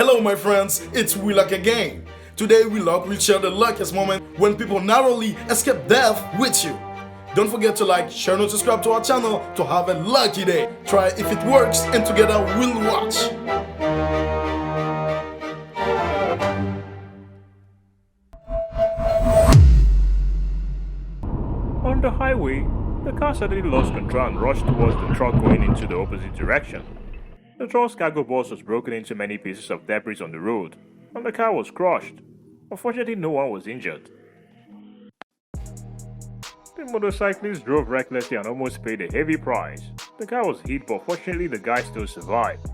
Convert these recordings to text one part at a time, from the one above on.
Hello my friends, it's WELUCK again. Today WELUCK will share the luckiest moment when people narrowly escape death with you. Don't forget to like, share and subscribe to our channel to have a lucky day. Try if it works and together we'll watch. On the highway, the car suddenly lost control and rushed towards the truck going into the opposite direction. The truck's cargo box was broken into many pieces of debris on the road, and the car was crushed. Unfortunately, no one was injured. The motorcyclist drove recklessly and almost paid a heavy price. The car was hit, but fortunately the guy still survived.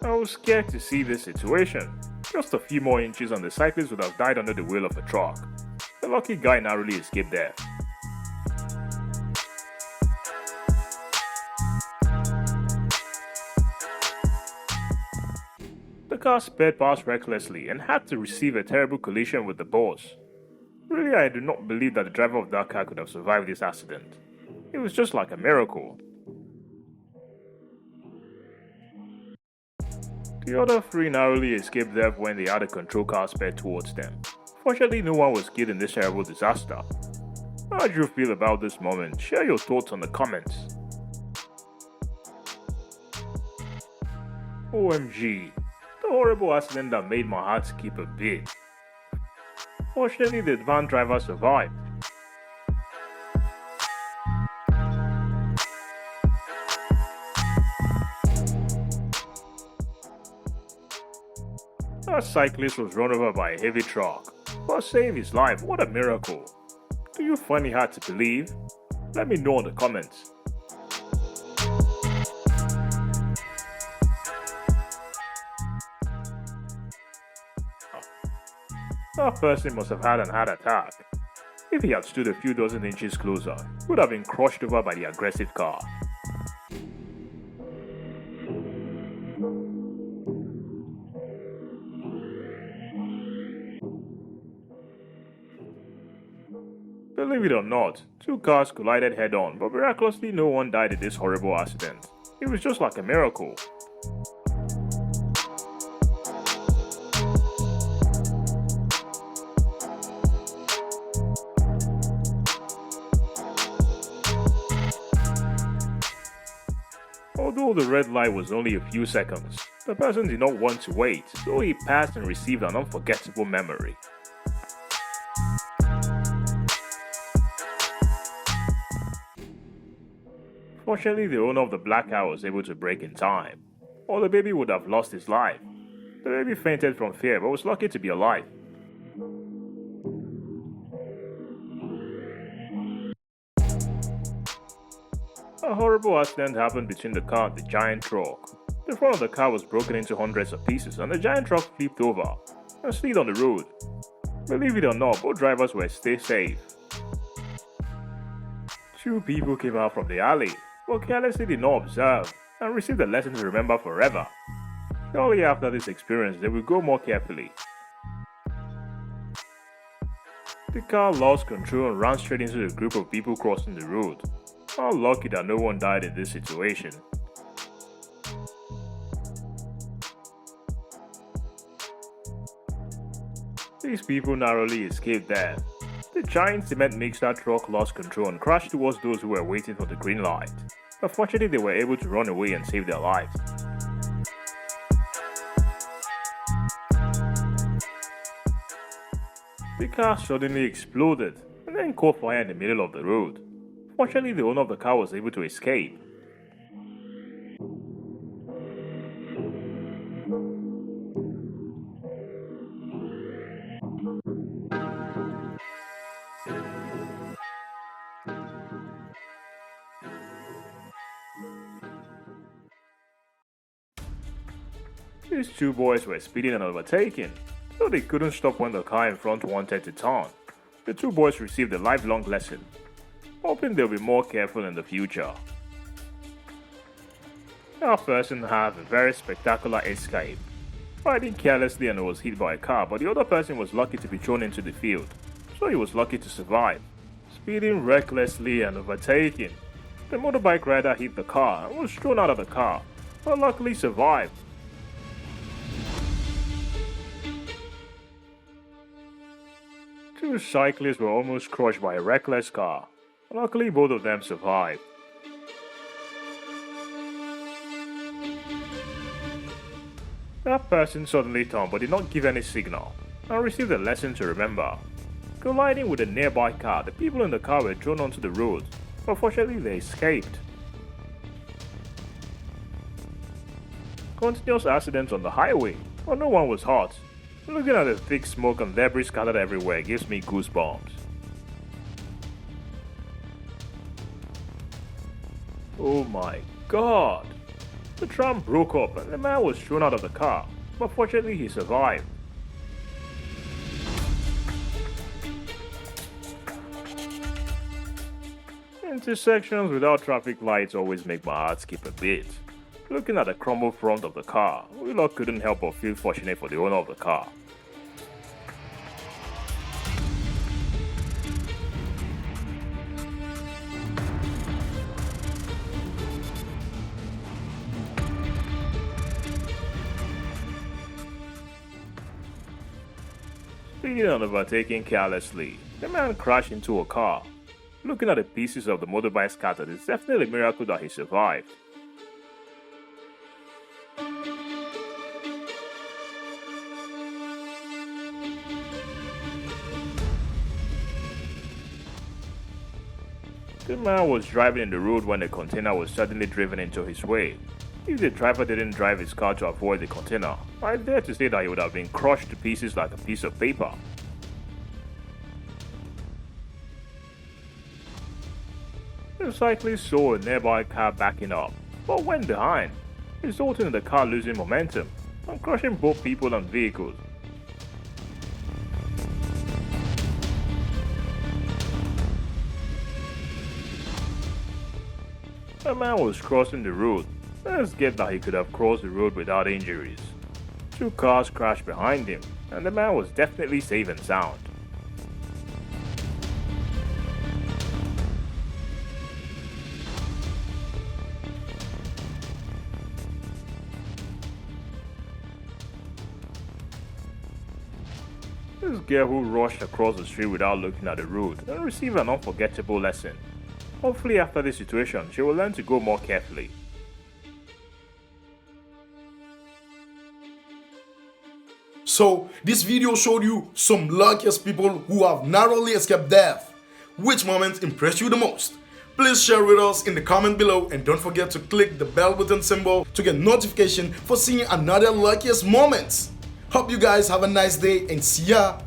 I was scared to see this situation. Just a few more inches and the cyclist would have died under the wheel of a truck. The lucky guy narrowly escaped death. The car sped past recklessly and had to receive a terrible collision with the boss. Really, I do not believe that the driver of that car could have survived this accident. It was just like a miracle. The other three narrowly escaped death when the out of control car sped towards them. Fortunately, no one was killed in this terrible disaster. How do you feel about this moment? Share your thoughts on the comments. OMG, the horrible accident that made my heart skip a bit. Fortunately, the van driver survived. That cyclist was run over by a heavy truck, but saved his life. What a miracle! Do you find it hard to believe? Let me know in the comments. That person must have had an heart attack. If he had stood a few dozen inches closer, he would have been crushed over by the aggressive car. Believe it or not, two cars collided head-on, but miraculously no one died in this horrible accident. It was just like a miracle. Although the red light was only a few seconds, the person did not want to wait, so he passed and received an unforgettable memory. Fortunately, the owner of the black car was able to brake in time, or the baby would have lost his life. The baby fainted from fear but was lucky to be alive. A horrible accident happened between the car and the giant truck. The front of the car was broken into hundreds of pieces and the giant truck flipped over and slid on the road. Believe it or not, both drivers were still safe. Two people came out from the alley, but carelessly did not observe and received a lesson to remember forever. Surely after this experience, they will go more carefully. The car lost control and ran straight into the group of people crossing the road. How lucky that no one died in this situation. These people narrowly escaped death. The giant cement mixer truck lost control and crashed towards those who were waiting for the green light. But fortunately, they were able to run away and save their lives. The car suddenly exploded and then caught fire in the middle of the road. Fortunately, the owner of the car was able to escape. These two boys were speeding and overtaking, so they couldn't stop when the car in front wanted to turn. The two boys received a lifelong lesson, hoping they'll be more careful in the future. Our person had a very spectacular escape, riding carelessly and was hit by a car, but the other person was lucky to be thrown into the field, so he was lucky to survive. Speeding recklessly and overtaking. The motorbike rider hit the car and was thrown out of the car, but luckily survived. Two cyclists were almost crushed by a reckless car. Luckily, both of them survived. That person suddenly turned but did not give any signal and received a lesson to remember. Colliding with a nearby car, the people in the car were thrown onto the road, but fortunately they escaped. Continuous accidents on the highway, but no one was hurt. Looking at the thick smoke and debris scattered everywhere gives me goosebumps. Oh my god! The tram broke up and the man was thrown out of the car, but fortunately he survived. Intersections without traffic lights always make my heart skip a bit. Looking at the crumbled front of the car, WELUCK couldn't help but feel fortunate for the owner of the car. Speeding and overtaking carelessly, the man crashed into a car. Looking at the pieces of the motorbike scattered, it's definitely a miracle that he survived. The man was driving in the road when the container was suddenly driven into his way. If the driver didn't drive his car to avoid the container, I dare to say that he would have been crushed to pieces like a piece of paper. The cyclist saw a nearby car backing up, but went behind, resulting in the car losing momentum and crushing both people and vehicles. A man was crossing the road. Let's get that he could have crossed the road without injuries. Two cars crashed behind him, and the man was definitely safe and sound. This girl who rushed across the street without looking at the road and received an unforgettable lesson. Hopefully after this situation, she will learn to go more carefully. So, this video showed you some luckiest people who have narrowly escaped death. Which moments impressed you the most? Please share with us in the comment below and don't forget to click the bell button symbol to get notification for seeing another luckiest moments. Hope you guys have a nice day and see ya!